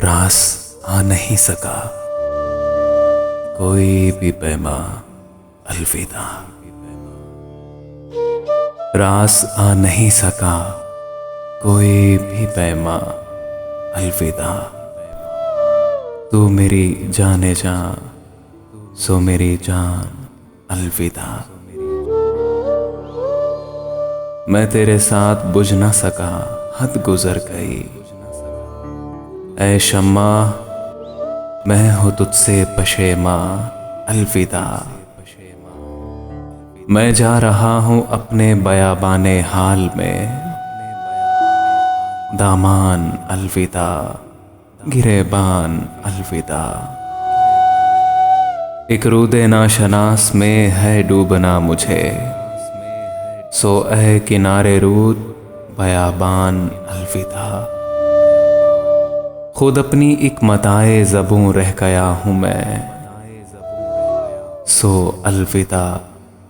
रास आ नहीं सका कोई भी पैमा, अलविदा। रास आ नहीं सका कोई भी पैमा, अलविदा। तू मेरी जाने जा, सो मेरी जान, अलविदा। मैं तेरे साथ बुझ ना सका, हद गुजर गई। ऐ शम्मा, मैं हूँ तुझसे पशेमा, अलविदा। मैं जा रहा हूँ अपने बयाबाने हाल में, दामान अलविदा, गिरेबान अलविदा। एक रूदे नाशनास में है डूबना मुझे, सो ऐ किनारे रूद बयाबान अलविदा। खुद अपनी एक मताए ज़बूं रह गया हूँ मैं, सो अलविदा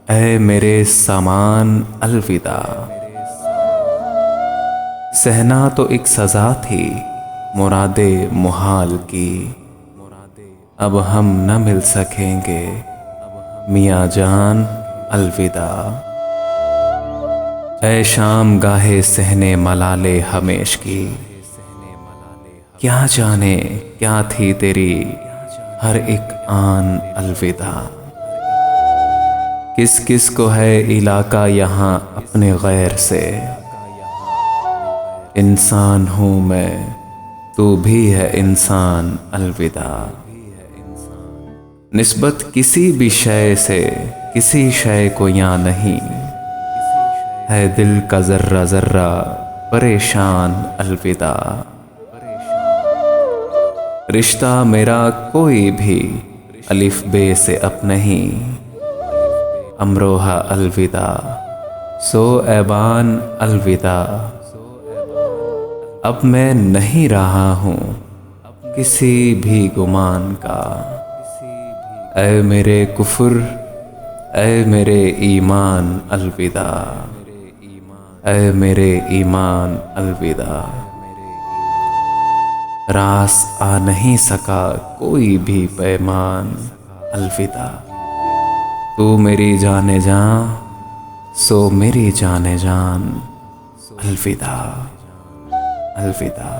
ऐ मेरे सामान, अलविदा। सहना तो एक सज़ा थी मुरादे मुहाल की, अब हम न मिल सकेंगे मियाँ जान, अलविदा। ऐ शाम गाहे सहने मलाले हमेश की, क्या जाने क्या थी तेरी हर एक आन, अलविदा। किस किस को है इलाका यहाँ अपने गैर से, इंसान हूँ मैं, तू भी है इंसान, अलविदा। निस्बत किसी भी शय से किसी शय को यहाँ नहीं, है दिल का जर्रा जर्रा परेशान, अलविदा। रिश्ता मेरा कोई भी अलिफ बे से अब नहीं, अमरोहा अलविदा, सो ऐबान अलविदा। अब मैं नहीं रहा हूँ किसी भी गुमान का, ऐ मेरे कुफर ऐ मेरे ईमान, अलविदा। ऐ मेरे ईमान, अलविदा। रास आ नहीं सका कोई भी पैमान, अलविदा। तू मेरी जाने जा, सो मेरी जाने जान, अलविदा, अलविदा।